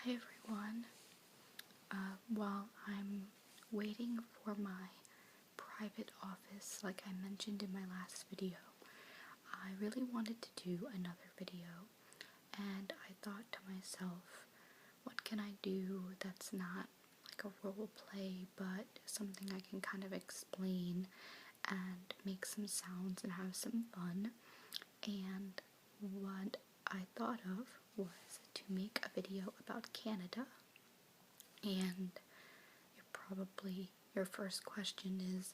Hi everyone. While I'm waiting for my private office, like I mentioned in my last video, I really wanted to do another video, and I thought to myself, what can I do that's not like a role play, but something I can kind of explain and make some sounds and have some fun. And what I thought of was to make a video about Canada. And your first question is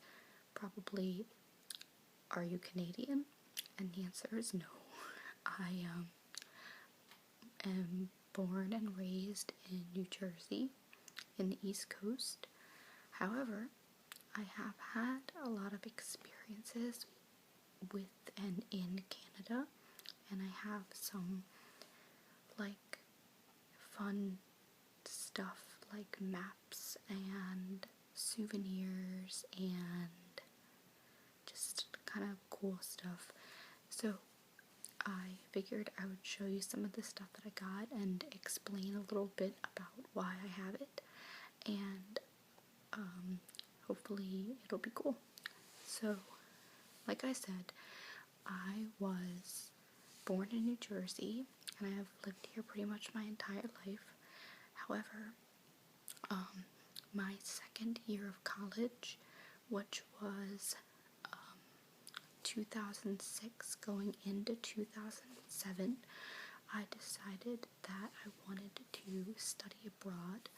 probably, are you Canadian? And the answer is no. I am born and raised in New Jersey, in the East Coast. However, I have had a lot of experiences with and in Canada, and I have some like fun stuff like maps and souvenirs and just kind of cool stuff. So I figured I would show you some of the stuff that I got and explain a little bit about why I have it, and hopefully it'll be cool. So, like I said, I was born in New Jersey, and I have lived here pretty much my entire life. However, my second year of college, which was 2006 going into 2007, I decided that I wanted to study abroad.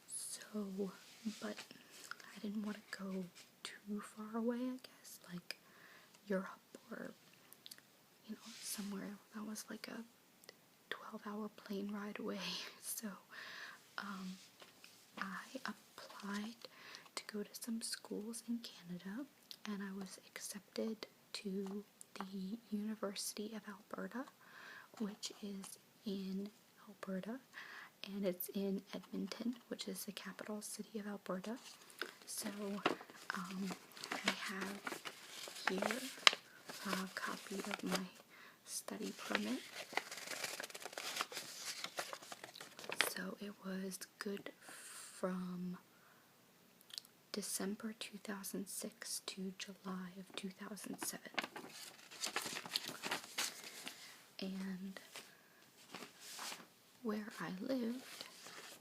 So, but I didn't want to go too far away, I guess, like Europe or, somewhere that was like a 12-hour plane ride away. So, I applied to go to some schools in Canada, and I was accepted to the University of Alberta, which is in Alberta, and it's in Edmonton, which is the capital city of Alberta. So, I have here a copy of my study permit. So it was good from December 2006 to July of 2007. And where I lived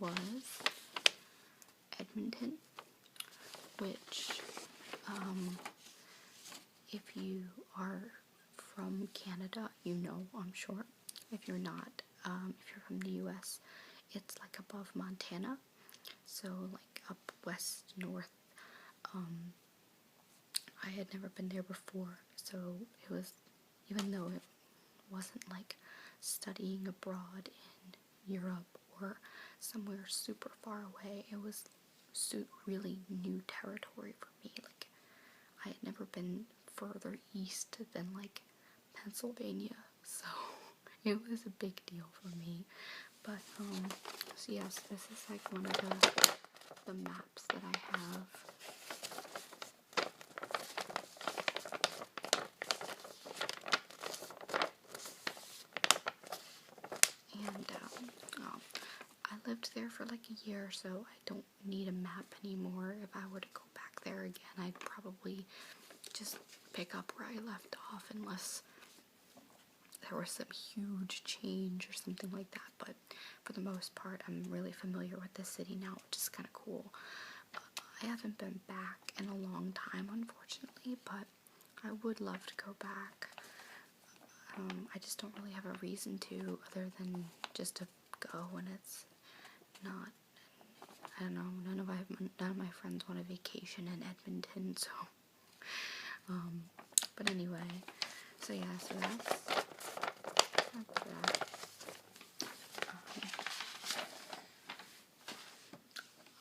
was Edmonton, which, if you are from Canada, I'm sure. If you're not, if you're from the US, it's like above Montana, so like up west, north. I had never been there before, so it was, even though it wasn't like studying abroad in Europe or somewhere super far away, it was really new territory for me. Like, I had never been further east than like Pennsylvania, so it was a big deal for me. But so yes, this is like one of the maps that I have. And I lived there for like a year, so I don't need a map anymore. If I were to go back there again, I'd probably just pick up where I left off, unless there was some huge change or something like that. But for the most part, I'm really familiar with the city now, which is kind of cool. I haven't been back in a long time, unfortunately, but I would love to go back. I just don't really have a reason to, other than just to go, and it's not, I don't know, none of my friends want a vacation in Edmonton, so, but anyway, so yeah, so that's that.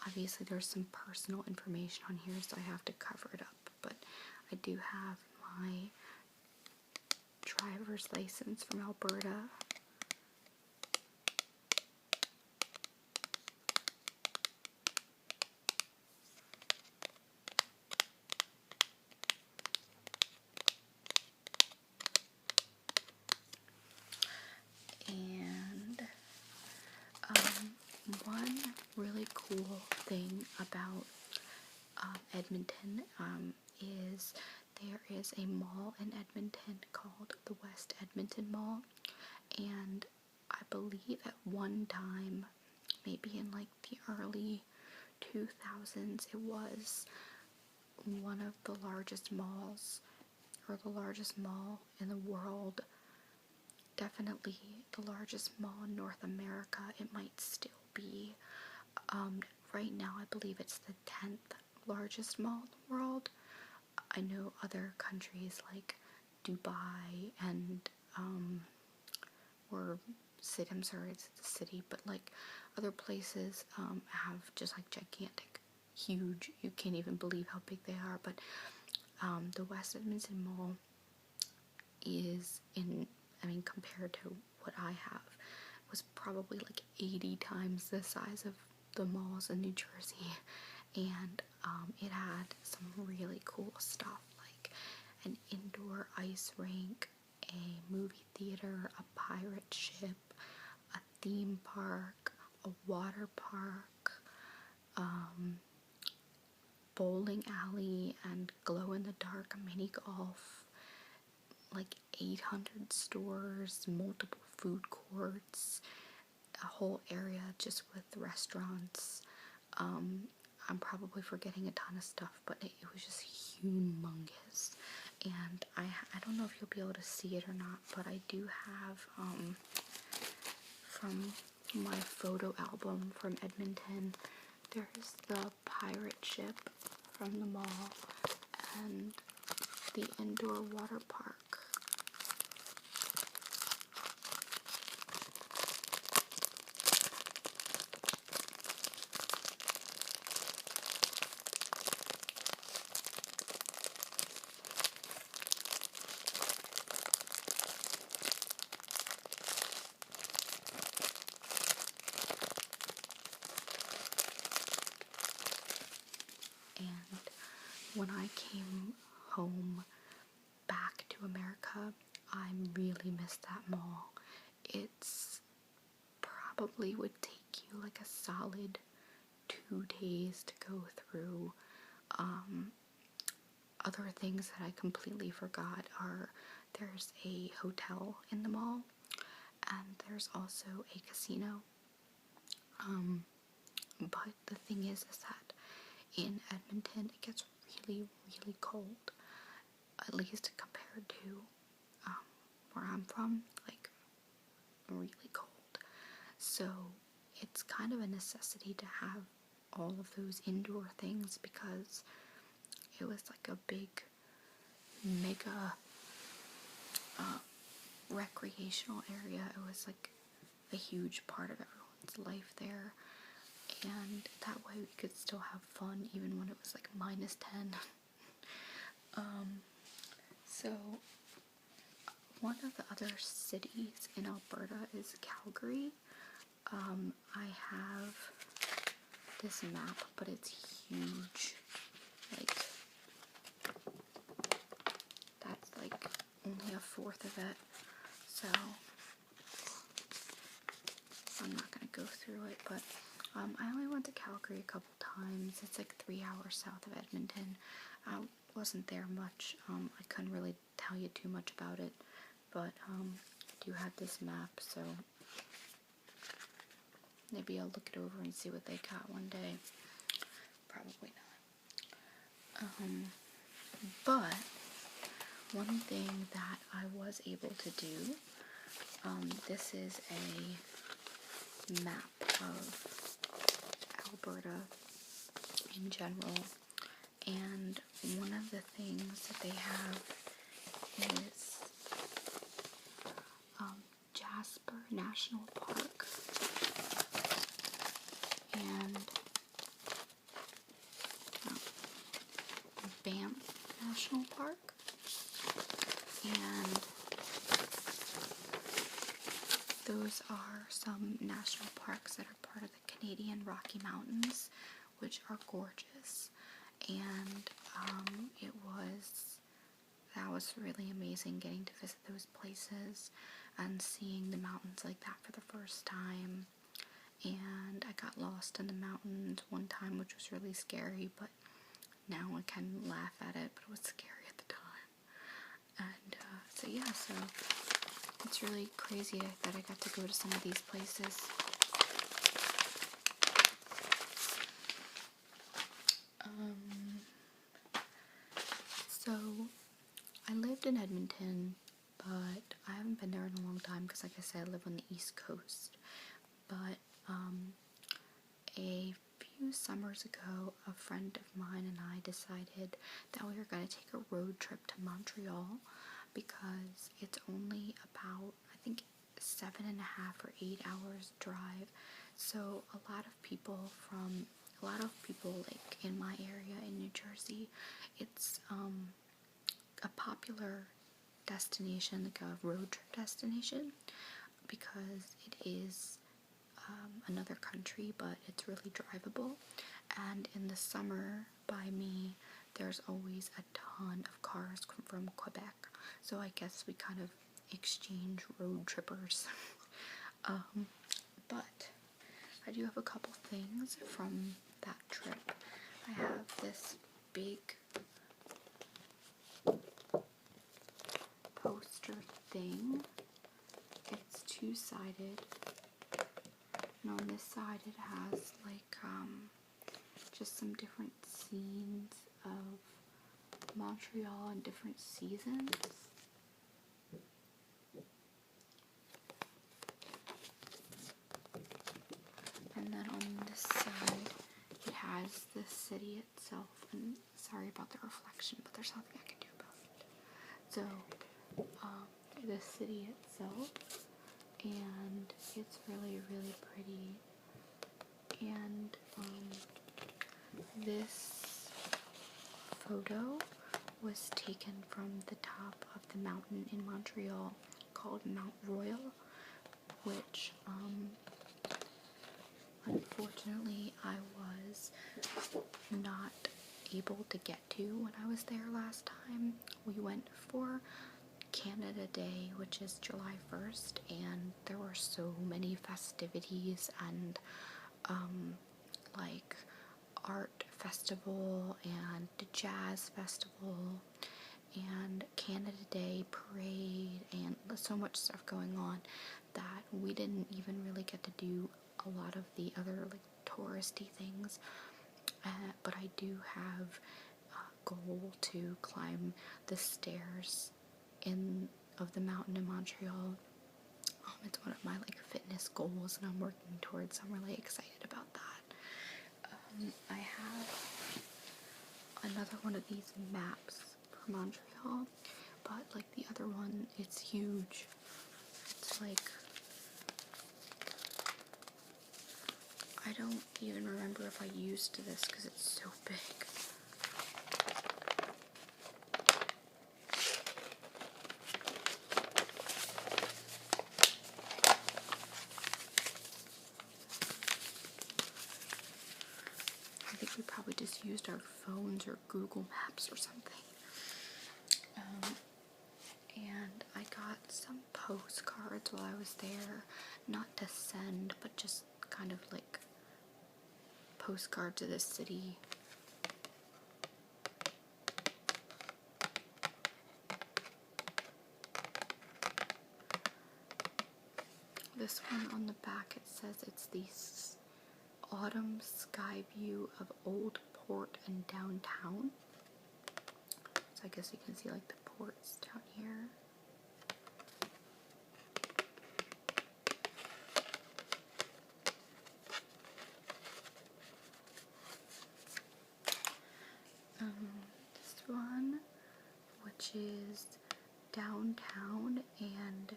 Obviously there's some personal information on here, so I have to cover it up, but I do have my driver's license from Alberta. And really cool thing about Edmonton is there is a mall in Edmonton called the West Edmonton Mall, and I believe at one time, maybe in like the early 2000s, it was one of the largest malls, or the largest mall in the world. Definitely the largest mall in North America. It might still be. Right now I believe it's the 10th largest mall in the world. I know other countries like Dubai and or I'm sorry, it's the city, but like other places have just like gigantic, huge, you can't even believe how big they are. But the West Edmonton Mall is compared to what I have, was probably like 80 times the size of the malls in New Jersey, and it had some really cool stuff like an indoor ice rink, a movie theater, a pirate ship, a theme park, a water park, bowling alley, and glow-in-the-dark mini golf, like 800 stores, multiple food courts, a whole area just with restaurants. I'm probably forgetting a ton of stuff, but it was just humongous. And I don't know if you'll be able to see it or not, but I do have from my photo album from Edmonton, there's the pirate ship from the mall and the indoor water park. And when I came home back to America, I really missed that mall. It's probably would take you like a solid 2 days to go through. Other things that I completely forgot are there's a hotel in the mall, and there's also a casino. But the thing is that in Edmonton it gets really, really cold, at least compared to where I'm from, like really cold. So it's kind of a necessity to have all of those indoor things, because it was like a big, mega recreational area. It was like a huge part of everyone's life there, and that way we could still have fun even when it was like -10. So one of the other cities in Alberta is Calgary. I have this map, but it's huge. Like, that's like only a fourth of it, so I'm not gonna go through it. But I only went to Calgary a couple times. It's like 3 hours south of Edmonton. I wasn't there much. I couldn't really tell you too much about it, but I do have this map, so maybe I'll look it over and see what they got one day. Probably not. But one thing that I was able to do, this is a map of Alberta in general, and one of the things that they have is Jasper National Park and Banff National Park, and those are some national parks that are part of the Canadian Rocky Mountains, which are gorgeous. And that was really amazing getting to visit those places and seeing the mountains like that for the first time. and I got lost in the mountains one time, which was really scary, but now I can laugh at it, but it was scary at the time. And so yeah, so it's really crazy that I got to go to some of these places. So I lived in Edmonton, but I haven't been there in a long time because, like I said, I live on the East Coast. But a few summers ago, a friend of mine and I decided that we were going to take a road trip to Montreal because it's only about, I think, 7.5 or 8 hours drive. So a lot of people like in my area in New Jersey, it's a popular destination, like a road trip destination, because it is another country, but it's really drivable. And in the summer by me, there's always a ton of cars from Quebec, so I guess we kind of exchange road trippers. But I do have a couple things from that trip. I have this big poster thing. It's two-sided, and on this side it has like just some different scenes of Montreal in different seasons. And then on this side it has the city itself, and sorry about the reflection, but there's nothing I can do about it. So the city itself, and it's really, really pretty. And this photo was taken from the top of the mountain in Montreal called Mount Royal, which unfortunately I was not able to get to when I was there last time. We went for Canada Day, which is July 1st, and there were so many festivities and like art festival and jazz festival and Canada Day parade and so much stuff going on that we didn't even really get to do a lot of the other like touristy things. But I do have a goal to climb the stairs of the mountain in Montreal. It's one of my like fitness goals, and I'm working towards. I'm really excited about that. I have another one of these maps for Montreal, but like the other one, it's huge. It's like, I don't even remember if I used this because it's so big. I think we probably just used our phones or Google Maps or something. And I got some postcards while I was there, not to send, but just kind of like postcards of the city. This one on the back, it says it's the autumn sky view of Old Port and downtown. So I guess you can see like the ports down here. This one, which is downtown and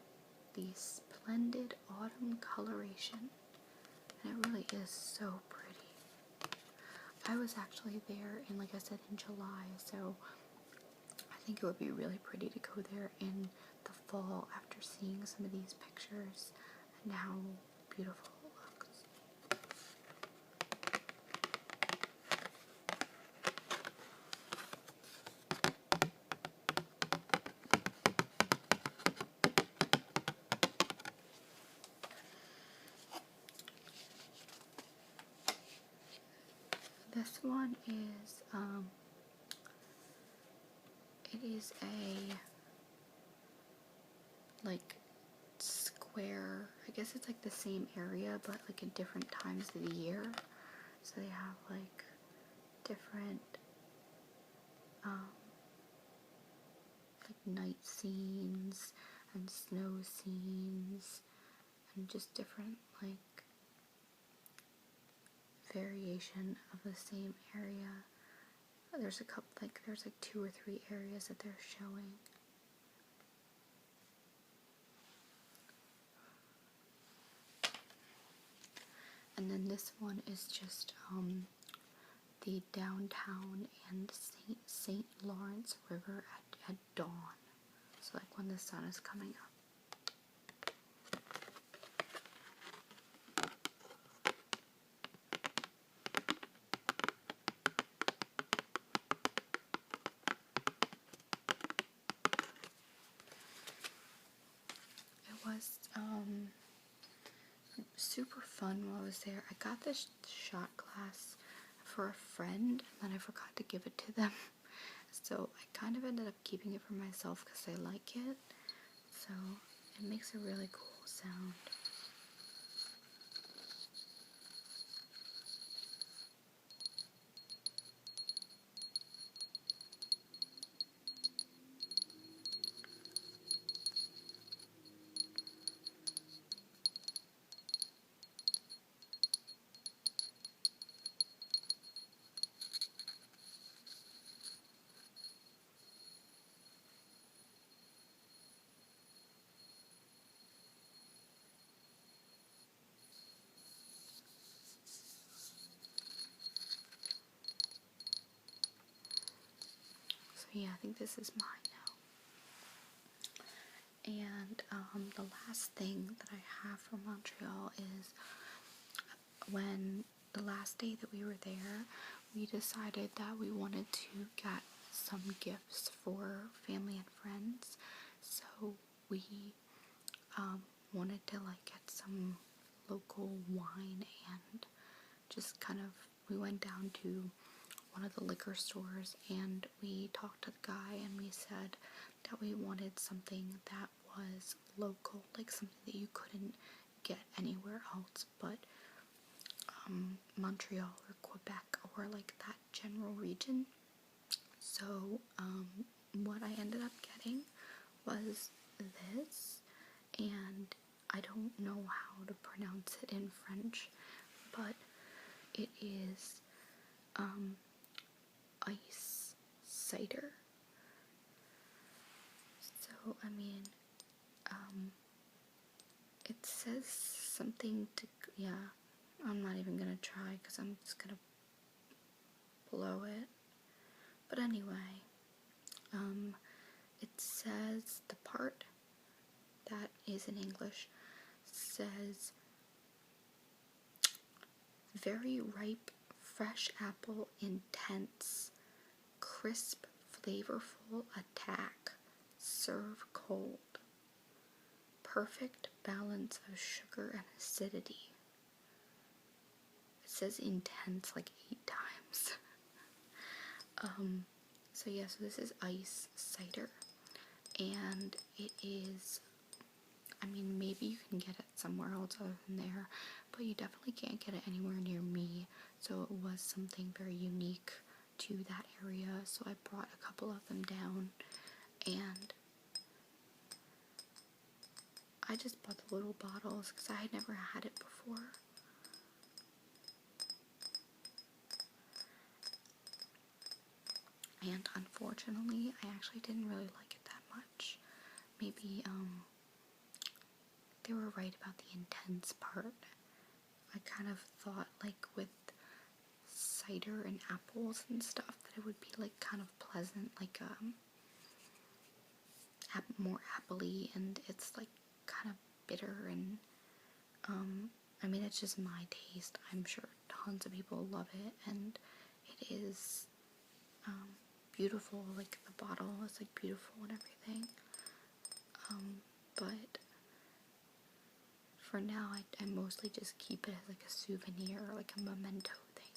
the splendid autumn coloration. And it really is so pretty. I was actually there in, like I said, in July, so I think it would be really pretty to go there in the fall after seeing some of these pictures and how beautiful it looks. this one is, it is a, like, square, I guess it's like the same area, but like in different times of the year. So they have like different, like night scenes and snow scenes and just different like variation of the same area. There's a couple, like there's like 2 or 3 areas that they're showing. And then this one is just the downtown and St. Lawrence River at dawn. So like when the sun is coming up. It was super fun while I was there. I got this shot glass for a friend, and then I forgot to give it to them. So I kind of ended up keeping it for myself because I like it. So it makes a really cool sound. So yeah, I think this is mine now. And the last thing that I have from Montreal is when the last day that we were there, we decided that we wanted to get some gifts for family and friends. So we wanted to like get some local wine and just kind of, we went down to one of the liquor stores and we talked to the guy and we said that we wanted something that was local, like something that you couldn't get anywhere else but Montreal or Quebec or like that general region. So what I ended up getting was this, and I don't know how to pronounce it in French, but it is ice cider. So I mean, it says something to, yeah, I'm not even gonna try because I'm just gonna blow it. But anyway, it says, the part that is in English says, very ripe, fresh apple, intense, crisp, flavorful attack, serve cold. Perfect balance of sugar and acidity. It says intense like 8 times. So yeah, so this is ice cider, and it is, I mean, maybe you can get it somewhere else other than there, but you definitely can't get it anywhere near me, so it was something very unique to that area, so I brought a couple of them down, and I just bought the little bottles because I had never had it before. And unfortunately, I actually didn't really like it that much. Maybe, they were right about the intense part. I kind of thought, like, with cider and apples and stuff, that it would be, like, kind of pleasant, like, more appley, and it's, like, kind of bitter, and, I mean, it's just my taste. I'm sure tons of people love it, and it is, beautiful, like, the bottle is, like, beautiful and everything, but for now, I mostly just keep it as, like, a souvenir, or, like, a memento thing,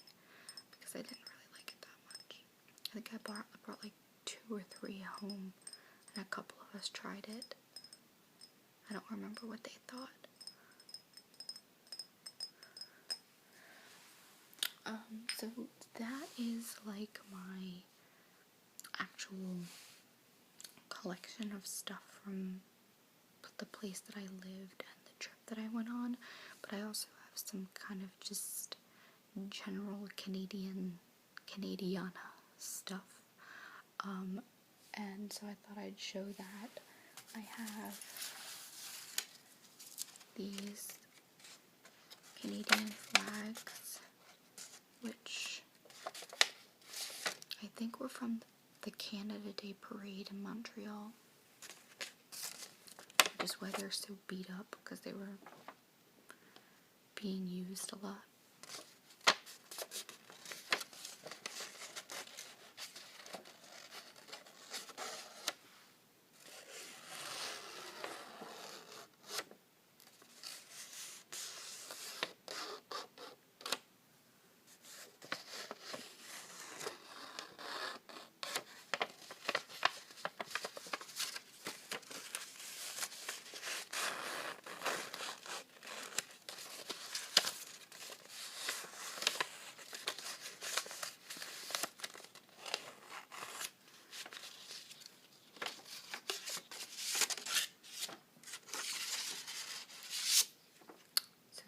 because because I didn't really like it that much. I think I brought like 2 or 3 home, and a couple of us tried it. I don't remember what they thought. So that is like my actual collection of stuff from the place that I lived and the trip that I went on, but I also have some kind of just general Canadiana stuff, and so I thought I'd show that. I have these Canadian flags, which I think were from the Canada Day Parade in Montreal, which is why they're so beat up, because they were being used a lot.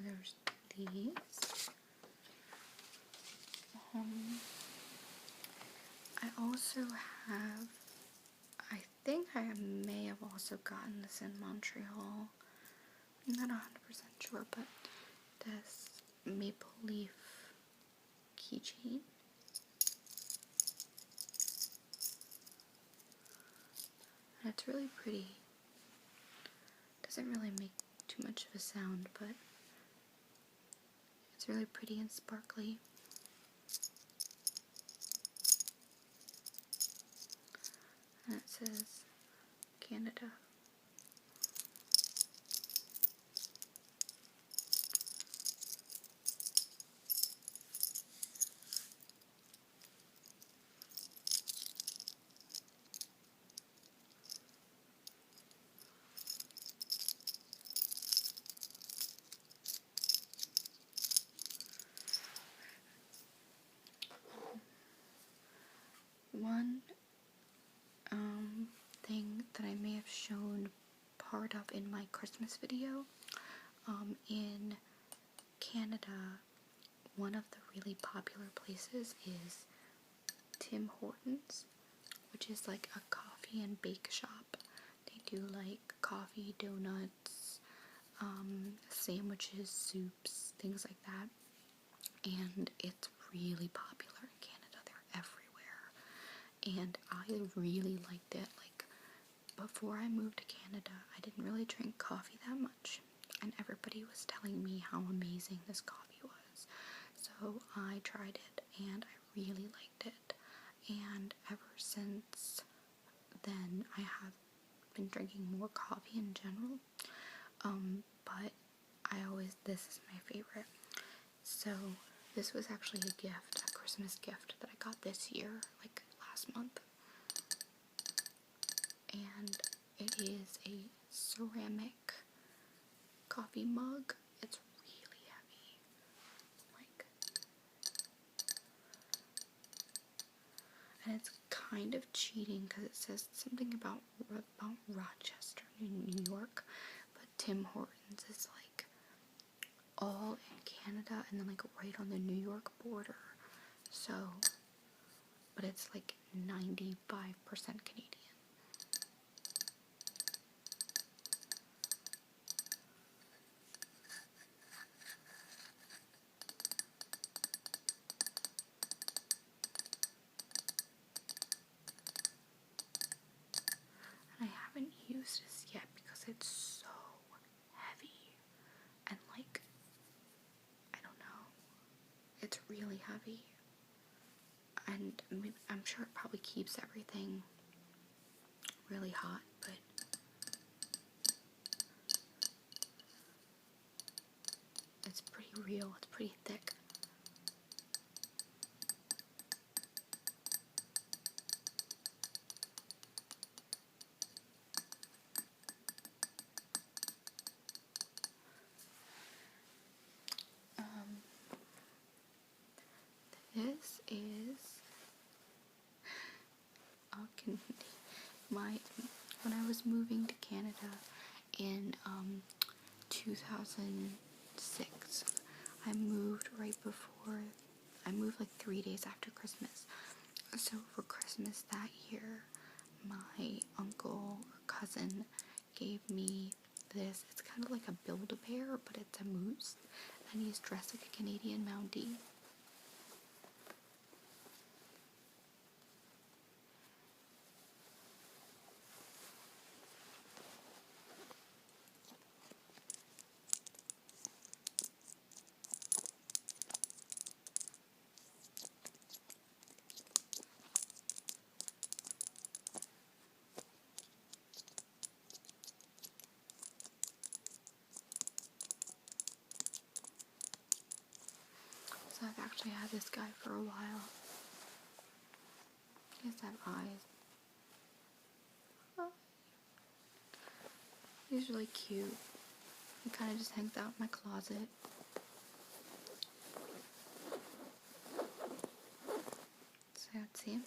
There's these. I also have, I think I may have also gotten this in Montreal. I'm not 100% sure, but this maple leaf keychain. And it's really pretty. Doesn't really make too much of a sound, but it's really pretty and sparkly. And it says Canada. One thing that I may have shown part of in my Christmas video, in Canada, one of the really popular places is Tim Hortons, which is like a coffee and bake shop. They do like coffee, donuts, sandwiches, soups, things like that, and it's really popular in Canada. They're everywhere, and I really liked it. Like, before I moved to Canada, I didn't really drink coffee that much, and everybody was telling me how amazing this coffee was. So I tried it, and I really liked it, and ever since then I have been drinking more coffee in general, but this is my favorite. So this was actually a gift, a Christmas gift that I got this year, like last month, and it is a ceramic coffee mug. It's really heavy, like, and it's kind of cheating because it says something about Rochester, New York, but Tim Hortons is like all in Canada and then like right on the New York border. So, but it's like 95% Canadian. And I haven't used this yet because it's so heavy and like, I don't know, it's really heavy, and I'm sure it probably keeps everything really hot, but it's pretty real, it's pretty thick. when I was moving to Canada in 2006, I moved like 3 days after Christmas. So for Christmas that year, my uncle or cousin gave me this. It's kind of like a Build-A-Bear, but it's a moose, and he's dressed like a Canadian Mountie. So I've actually had this guy for a while. He has that eyes. Oh. He's really cute. He kind of just hangs out in my closet. So let's see.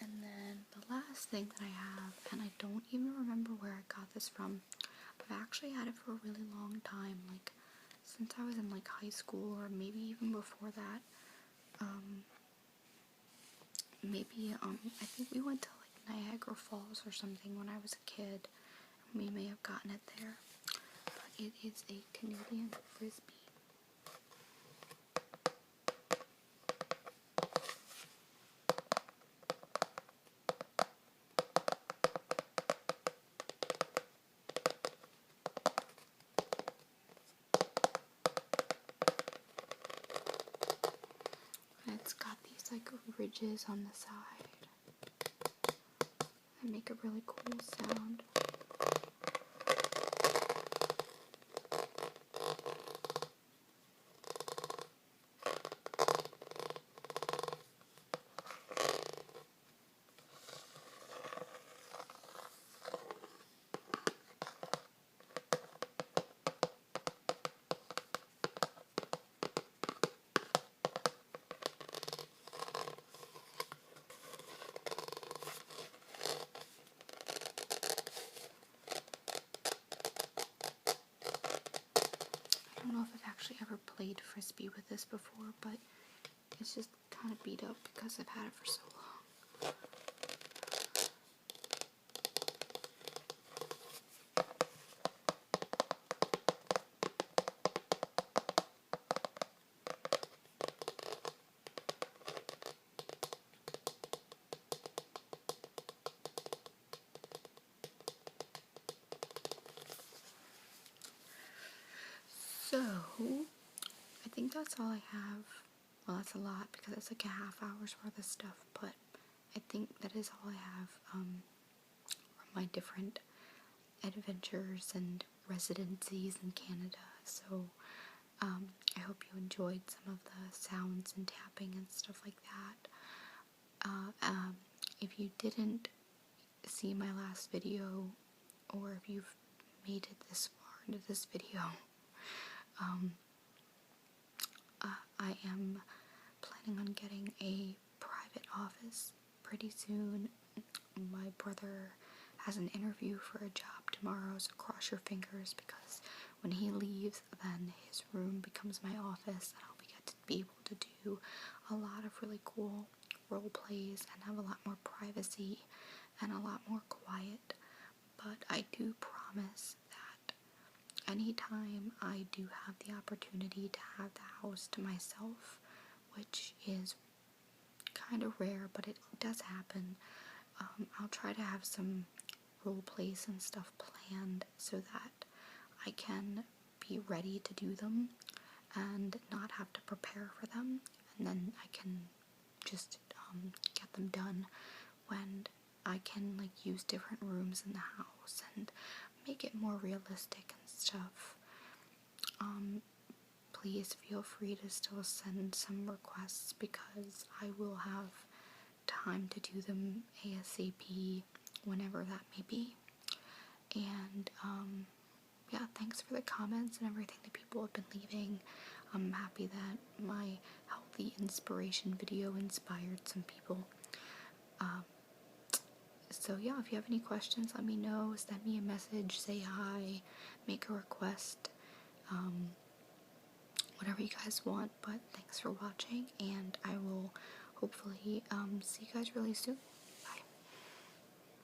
And then the last thing that I have, and I don't even remember where I got this from, but I've actually had it for a really long time, like since I was in like high school, or maybe even before that. I think we went to like Niagara Falls or something when I was a kid. We may have gotten it there. But it is a Canadian Frisbee. And it's got these like ridges on the side that make a really cool sound. I don't know if I've actually ever played Frisbee with this before, but it's just kind of beat up because I've had it for so long. So, I think that's all I have. Well, that's a lot because it's like a half hour's worth of stuff, but I think that is all I have from my different adventures and residencies in Canada. So, I hope you enjoyed some of the sounds and tapping and stuff like that. If you didn't see my last video, or if you've made it this far into this video, I am planning on getting a private office pretty soon. My brother has an interview for a job tomorrow, so cross your fingers, because when he leaves, then his room becomes my office, and I'll get to be able to do a lot of really cool role plays and have a lot more privacy and a lot more quiet. But I do promise that anytime I do have the opportunity to have the house to myself, which is kind of rare, but it does happen, I'll try to have some role plays and stuff planned so that I can be ready to do them and not have to prepare for them, and then I can just get them done when I can like use different rooms in the house and make it more realistic and stuff. Please feel free to still send some requests, because I will have time to do them ASAP whenever that may be. And yeah, thanks for the comments and everything that people have been leaving. I'm happy that my healthy inspiration video inspired some people. So yeah, if you have any questions, let me know, send me a message, say hi, make a request, whatever you guys want. But thanks for watching, and I will hopefully see you guys really soon.